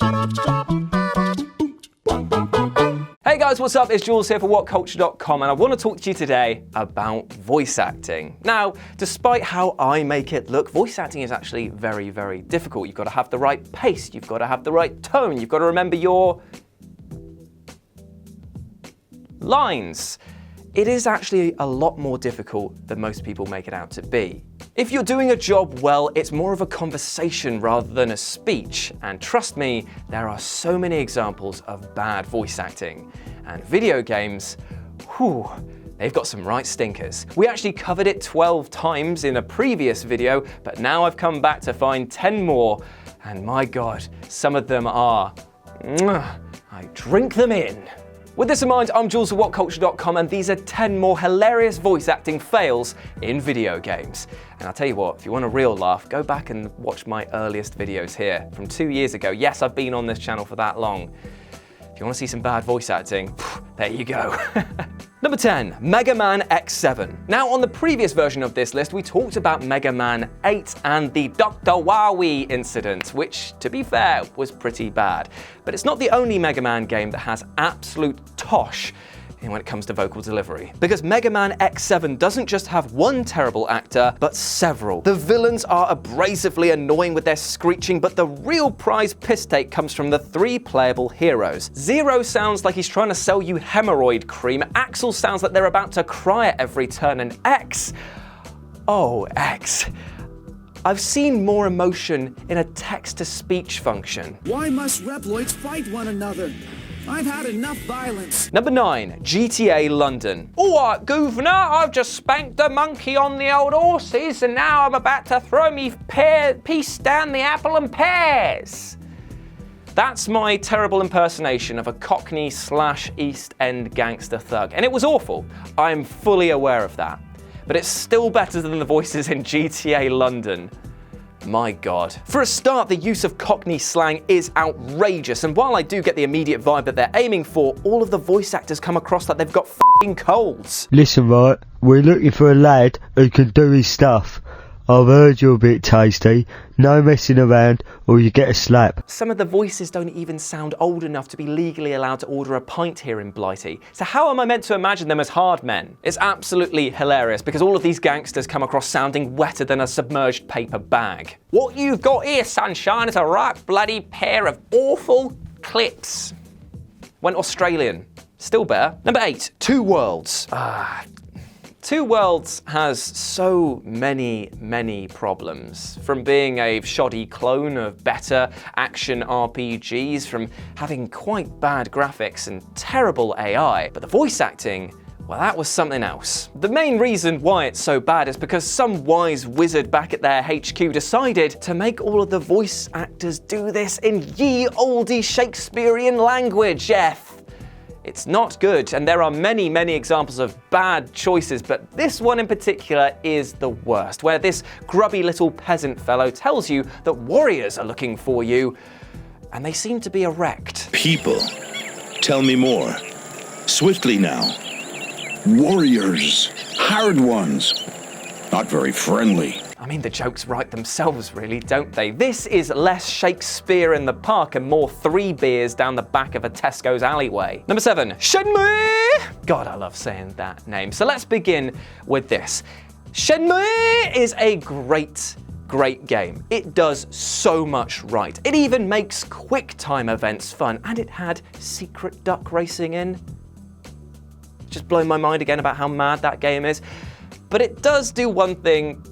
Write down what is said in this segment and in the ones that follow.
Hey guys, what's up? It's Jules here for WhatCulture.com, and I want to talk to you today about voice acting. Now, despite how I make it look, voice acting is actually very, very difficult. You've got to have the right pace, you've got to have the right tone, you've got to remember your lines. It is actually a lot more difficult than most people make it out to be. If you're doing a job well, it's more of a conversation rather than a speech. And trust me, there are so many examples of bad voice acting. And video games, whew, they've got some right stinkers. We actually covered it 12 times in a previous video, but now I've come back to find 10 more. And my God, some of them are, I drink them in. With this in mind, I'm Jules of WhatCulture.com, and these are 10 more hilarious voice acting fails in video games. And I'll tell you what, if you want a real laugh, go back and watch my earliest videos here from 2 years ago. Yes, I've been on this channel for that long. If you want to see some bad voice acting, there you go. Number 10, Mega Man X7. Now, on the previous version of this list, we talked about Mega Man 8 and the Dr. Wowie incident, which, to be fair, was pretty bad. But it's not the only Mega Man game that has absolute tosh when it comes to vocal delivery. Because Mega Man X7 doesn't just have one terrible actor, but several. The villains are abrasively annoying with their screeching, but the real prize piss take comes from the 3 playable heroes. Zero sounds like he's trying to sell you hemorrhoid cream, Axel sounds like they're about to cry at every turn, and X, oh X, I've seen more emotion in a text-to-speech function. Why must Reploids fight one another? I've had enough violence. Number 9, GTA London. Alright, Governor, I've just spanked the monkey on the old horses, and now I'm about to throw me piece down the apple and pears. That's my terrible impersonation of a Cockney / East End gangster thug, and it was awful. I'm fully aware of that. But it's still better than the voices in GTA London. My God. For a start, the use of Cockney slang is outrageous, and while I do get the immediate vibe that they're aiming for, all of the voice actors come across like they've got f***ing colds. Listen, right, we're looking for a lad who can do his stuff. I've heard you're a bit tasty. No messing around or you get a slap. Some of the voices don't even sound old enough to be legally allowed to order a pint here in Blighty. So how am I meant to imagine them as hard men? It's absolutely hilarious because all of these gangsters come across sounding wetter than a submerged paper bag. What you've got here, sunshine, is a right bloody pair of awful clips. Went Australian. Still better. Number 8, Two Worlds. Two Worlds has so many problems. From being a shoddy clone of better action RPGs, from having quite bad graphics and terrible AI, but the voice acting, well, that was something else. The main reason why it's so bad is because some wise wizard back at their HQ decided to make all of the voice actors do this in ye olde Shakespearean language, It's not good, and there are many examples of bad choices, but this one in particular is the worst, where this grubby little peasant fellow tells you that warriors are looking for you, and they seem to be erect. People, tell me more. Swiftly now. Warriors, hard ones, not very friendly. I mean, the jokes write themselves, really, don't they? This is less Shakespeare in the Park and more 3 beers down the back of a Tesco's alleyway. Number 7, Shenmue! God, I love saying that name. So let's begin with this. Shenmue is a great game. It does so much right. It even makes quick time events fun, and it had secret duck racing in. Just blowing my mind again about how mad that game is. But it does do one thing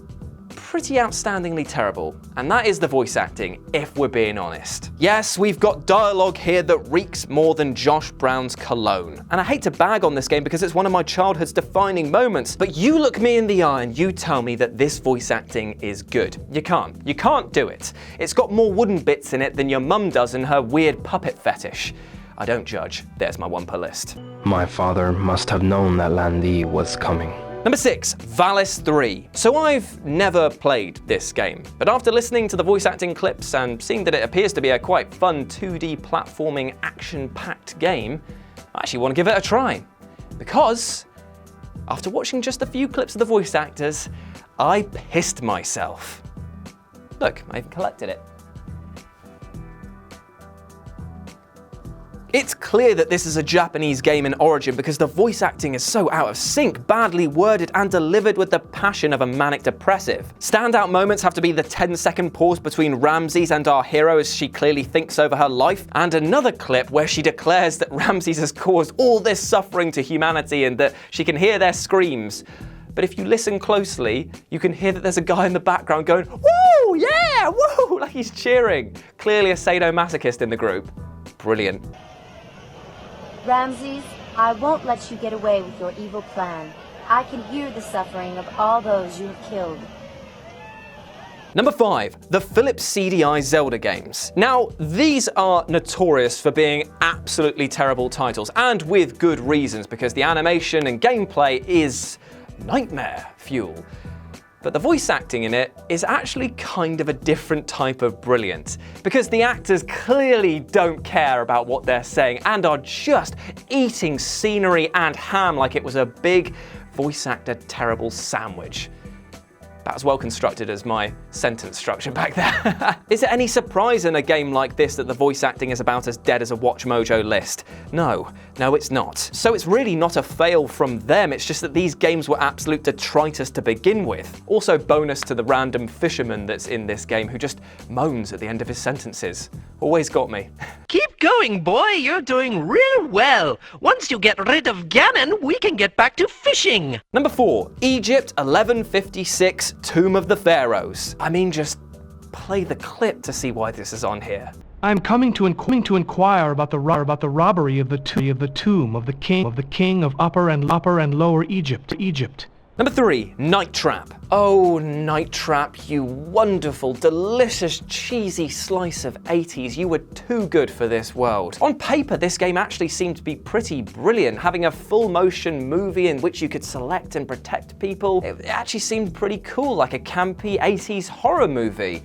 pretty outstandingly terrible, and that is the voice acting, if we're being honest. Yes, we've got dialogue here that reeks more than Josh Brown's cologne. And I hate to bag on this game because it's one of my childhood's defining moments, but you look me in the eye and you tell me that this voice acting is good. You can't do it. It's got more wooden bits in it than your mum does in her weird puppet fetish. I don't judge. There's my one per list. My father must have known that Landy was coming. Number 6, Valise III. So I've never played this game, but after listening to the voice acting clips and seeing that it appears to be a quite fun 2D platforming action-packed game, I actually want to give it a try. Because after watching just a few clips of the voice actors, I pissed myself. Look, I even collected it. It's clear that this is a Japanese game in origin because the voice acting is so out of sync, badly worded, and delivered with the passion of a manic depressive. Standout moments have to be the 10-second pause between Ramses and our hero as she clearly thinks over her life, and another clip where she declares that Ramses has caused all this suffering to humanity and that she can hear their screams. But if you listen closely, you can hear that there's a guy in the background going, "Woo! Yeah! Woo!" like he's cheering. Clearly a sadomasochist in the group. Brilliant. Ramses, I won't let you get away with your evil plan. I can hear the suffering of all those you have killed. Number 5, the Philips CDI Zelda games. Now, these are notorious for being absolutely terrible titles, and with good reasons, because the animation and gameplay is nightmare fuel. But the voice acting in it is actually kind of a different type of brilliant, because the actors clearly don't care about what they're saying and are just eating scenery and ham like it was a big voice actor terrible sandwich. About as well constructed as my sentence structure back there. Is it any surprise in a game like this that the voice acting is about as dead as a Watch Mojo list? No, it's not. So it's really not a fail from them, it's just that these games were absolute detritus to begin with. Also bonus to the random fisherman that's in this game who just moans at the end of his sentences. Always got me. Keep going, boy, you're doing real well. Once you get rid of Ganon, we can get back to fishing. Number 4, Egypt 1156, Tomb of the Pharaohs. I mean, just play the clip to see why this is on here. I'm coming to inquire about the robbery of the tomb of the king of Upper and Lower Egypt. Number 3, Night Trap. Oh, Night Trap, you wonderful, delicious, cheesy slice of 80s. You were too good for this world. On paper, this game actually seemed to be pretty brilliant, having a full-motion movie in which you could select and protect people. It actually seemed pretty cool, like a campy 80s horror movie.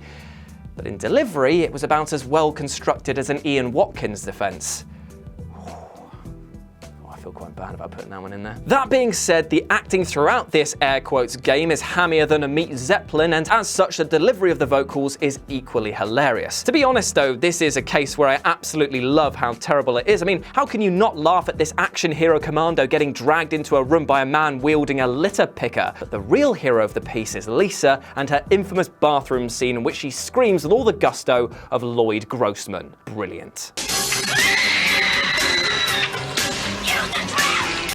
But in delivery, it was about as well constructed as an Ian Watkins defense. I feel quite bad about putting that one in there. That being said, the acting throughout this air quotes game is hammier than a meat zeppelin, and as such, the delivery of the vocals is equally hilarious. To be honest though, this is a case where I absolutely love how terrible it is. I mean, how can you not laugh at this action hero commando getting dragged into a room by a man wielding a litter picker? But the real hero of the piece is Lisa and her infamous bathroom scene in which she screams with all the gusto of Lloyd Grossman. Brilliant.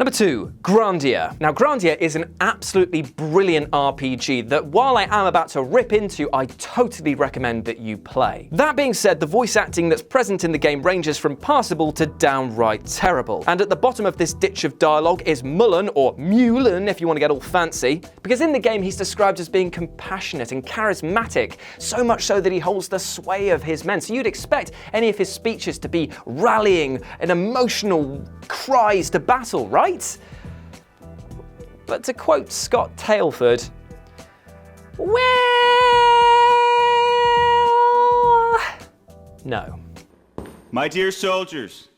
Number 2, Grandia. Now, Grandia is an absolutely brilliant RPG that, while I am about to rip into, I totally recommend that you play. That being said, the voice acting that's present in the game ranges from passable to downright terrible. And at the bottom of this ditch of dialogue is Mullen, or Mullen if you want to get all fancy, because in the game he's described as being compassionate and charismatic, so much so that he holds the sway of his men. So you'd expect any of his speeches to be rallying and emotional cries to battle, right? But to quote Scott Tailford, well, no. My dear soldiers,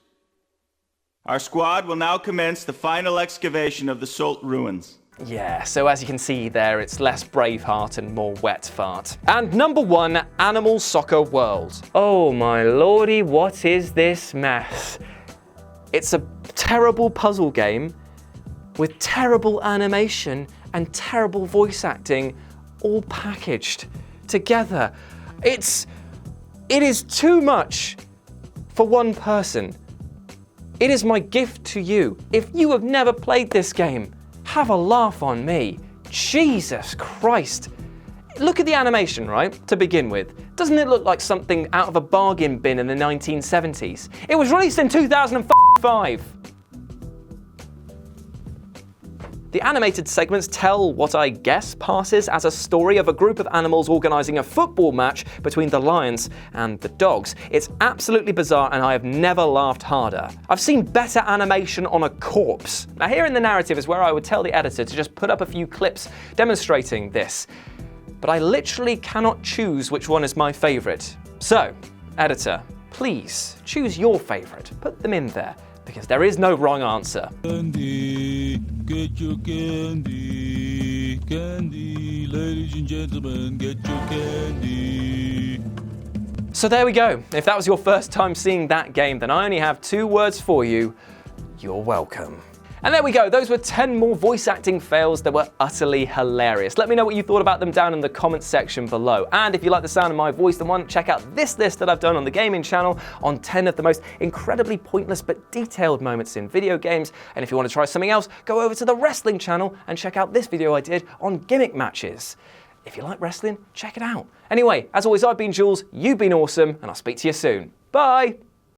our squad will now commence the final excavation of the Salt ruins. Yeah, so as you can see there, it's less Braveheart and more wet fart. And number 1, Animal Soccer World. Oh my lordy, what is this mess? It's a terrible puzzle game with terrible animation and terrible voice acting all packaged together. It is too much for one person. It is my gift to you. If you have never played this game, have a laugh on me. Jesus Christ. Look at the animation, right, to begin with. Doesn't it look like something out of a bargain bin in the 1970s? It was released in 2005. The animated segments tell what I guess passes as a story of a group of animals organising a football match between the lions and the dogs. It's absolutely bizarre and I have never laughed harder. I've seen better animation on a corpse. Now here in the narrative is where I would tell the editor to just put up a few clips demonstrating this. But I literally cannot choose which one is my favourite. So, editor, please choose your favourite. Put them in there, because there is no wrong answer. Candy, get your candy, candy, ladies and gentlemen, get your candy. So there we go. If that was your first time seeing that game, then I only have 2 words for you. You're welcome. And there we go, those were 10 more voice acting fails that were utterly hilarious. Let me know what you thought about them down in the comments section below. And if you like the sound of my voice, then why don't check out this list that I've done on the gaming channel on 10 of the most incredibly pointless but detailed moments in video games. And if you want to try something else, go over to the wrestling channel and check out this video I did on gimmick matches. If you like wrestling, check it out. Anyway, as always, I've been Jules, you've been awesome, and I'll speak to you soon. Bye!